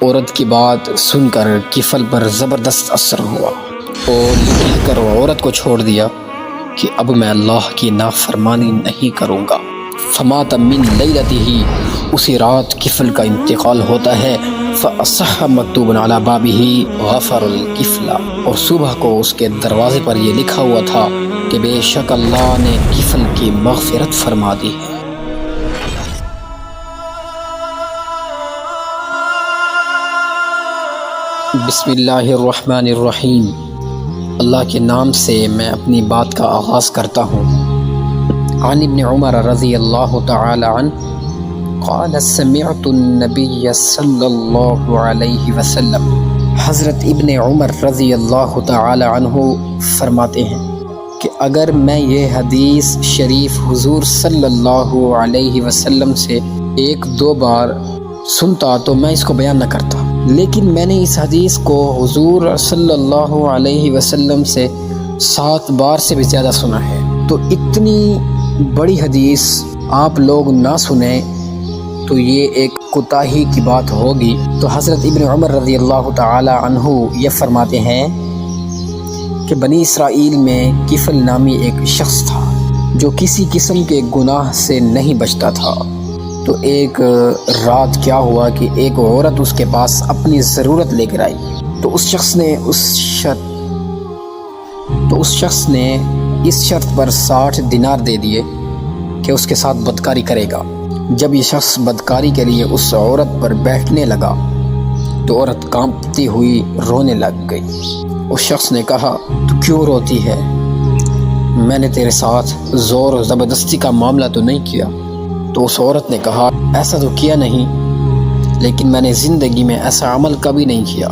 عورت کی بات سن کر کفل پر زبردست اثر ہوا اور یہ کہہ کر عورت کو چھوڑ دیا کہ اب میں اللہ کی نافرمانی نہیں کروں گا۔ فمات من لیلتہ، اسی رات کفل کا انتقال ہوتا ہے۔ فاصح مکتوب علی بابہ غفر الکفل، اور صبح کو اس کے دروازے پر یہ لکھا ہوا تھا کہ بے شک اللہ نے کفل کی مغفرت فرما دی ہے۔ بسم اللہ الرحمن الرحیم، اللہ کے نام سے میں اپنی بات کا آغاز کرتا ہوں۔ عن ابن عمر رضی اللہ تعالی عنہ قال سمعت النبی صلی اللہ علیہ وسلم، حضرت ابن عمر رضی اللہ تعالی عنہ فرماتے ہیں کہ اگر میں یہ حدیث شریف حضور صلی اللہ علیہ وسلم سے ایک دو بار سنتا تو میں اس کو بیان نہ کرتا، لیکن میں نے اس حدیث کو حضور صلی اللہ علیہ وسلم سے 7 بار سے بھی زیادہ سنا ہے، تو اتنی بڑی حدیث آپ لوگ نہ سنیں تو یہ ایک کوتاہی کی بات ہوگی۔ تو حضرت ابن عمر رضی اللہ تعالی عنہ یہ فرماتے ہیں کہ بنی اسرائیل میں کفل نامی ایک شخص تھا جو کسی قسم کے گناہ سے نہیں بچتا تھا۔ تو ایک رات کیا ہوا کہ ایک عورت اس کے پاس اپنی ضرورت لے کر آئی، تو اس شخص نے اس شرط پر 60 دینار دے دیے کہ اس کے ساتھ بدکاری کرے گا۔ جب یہ شخص بدکاری کے لیے اس عورت پر بیٹھنے لگا تو عورت کانپتی ہوئی رونے لگ گئی۔ اس شخص نے کہا تو کیوں روتی ہے؟ میں نے تیرے ساتھ زور و زبردستی کا معاملہ تو نہیں کیا؟ تو اس عورت نے کہا ایسا تو کیا نہیں، لیکن میں نے زندگی میں ایسا عمل کبھی نہیں کیا،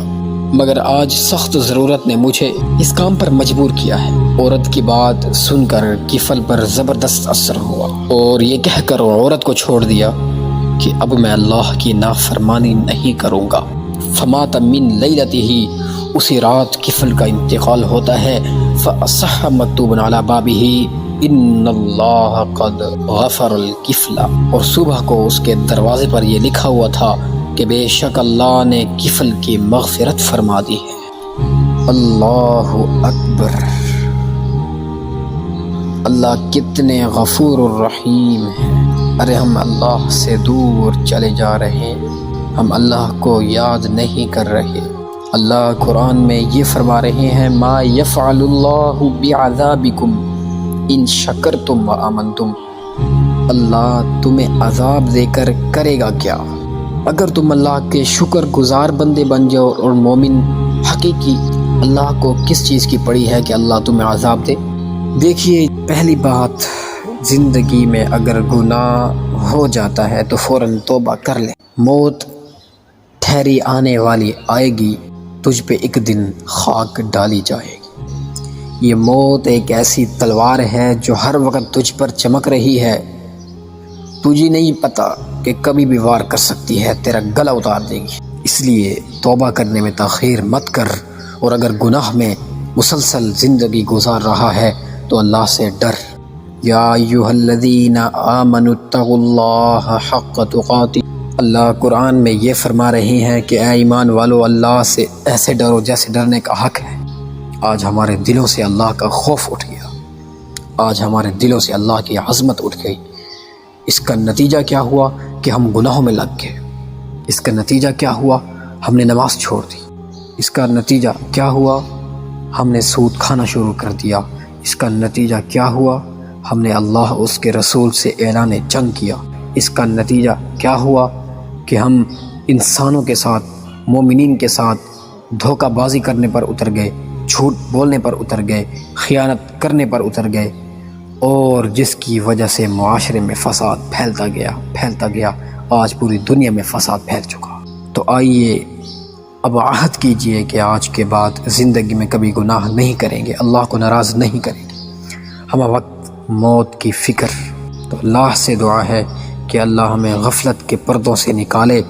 مگر آج سخت ضرورت نے مجھے اس کام پر مجبور کیا ہے۔ عورت کی بات سن کر کفل پر زبردست اثر ہوا اور یہ کہہ کر عورت کو چھوڑ دیا کہ اب میں اللہ کی نافرمانی نہیں کروں گا۔ فمات من لیلتہ، اسی رات کفل کا انتقال ہوتا ہے۔ فاصح مکتوب علی بابہ ان اللہ قد غفر الکفل، اور صبح کو اس کے دروازے پر یہ لکھا ہوا تھا کہ بے شک اللہ نے کفل کی مغفرت فرما دی ہے۔ اللہ اکبر، اللہ کتنے غفور الرحیم ہیں۔ ارے ہم اللہ سے دور چلے جا رہے، ہم اللہ کو یاد نہیں کر رہے۔ اللہ قرآن میں یہ فرما رہے ہیں ما یفعل اللہ بعذابکم ان شکرتم وآمنتم، اللہ تمہیں عذاب دے کر کرے گا کیا اگر تم اللہ کے شکر گزار بندے بن جاؤ اور مومن حقیقی۔ اللہ کو کس چیز کی پڑی ہے کہ اللہ تمہیں عذاب دے؟ دیکھیے، پہلی بات، زندگی میں اگر گناہ ہو جاتا ہے تو فوراً توبہ کر لے۔ موت ٹھہری آنے والی آئے گی، تجھ پہ ایک دن خاک ڈالی جائے گی۔ یہ موت ایک ایسی تلوار ہے جو ہر وقت تجھ پر چمک رہی ہے، تجھے نہیں پتا کہ کبھی بھی وار کر سکتی ہے، تیرا گلا اتار دے گی۔ اس لیے توبہ کرنے میں تاخیر مت کر، اور اگر گناہ میں مسلسل زندگی گزار رہا ہے تو اللہ سے ڈر۔ یا ایھا الذین آمنوا اتقوا اللہ حق تقاتہ، اللہ قرآن میں یہ فرما رہے ہیں کہ اے ایمان والو، اللہ سے ایسے ڈرو جیسے ڈرنے کا حق ہے۔ آج ہمارے دلوں سے اللہ کا خوف اٹھ گیا، آج ہمارے دلوں سے اللہ کی عظمت اٹھ گئی۔ اس کا نتیجہ کیا ہوا کہ ہم گناہوں میں لگ گئے۔ اس کا نتیجہ کیا ہوا؟ ہم نے نماز چھوڑ دی۔ اس کا نتیجہ کیا ہوا؟ ہم نے سود کھانا شروع کر دیا۔ اس کا نتیجہ کیا ہوا؟ ہم نے اللہ اس کے رسول سے اعلان جنگ کیا۔ اس کا نتیجہ کیا ہوا کہ ہم انسانوں کے ساتھ، مومنین کے ساتھ دھوکہ بازی کرنے پر اتر گئے، جھوٹ بولنے پر اتر گئے، خیانت کرنے پر اتر گئے، اور جس کی وجہ سے معاشرے میں فساد پھیلتا گیا، آج پوری دنیا میں فساد پھیل چکا۔ تو آئیے اب عہد کیجئے کہ آج کے بعد زندگی میں کبھی گناہ نہیں کریں گے، اللہ کو ناراض نہیں کریں گے۔ ہم وقت موت کی فکر، تو اللہ سے دعا ہے کہ اللہ ہمیں غفلت کے پردوں سے نکالے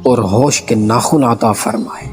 اور ہوش کے ناخن عطا فرمائے۔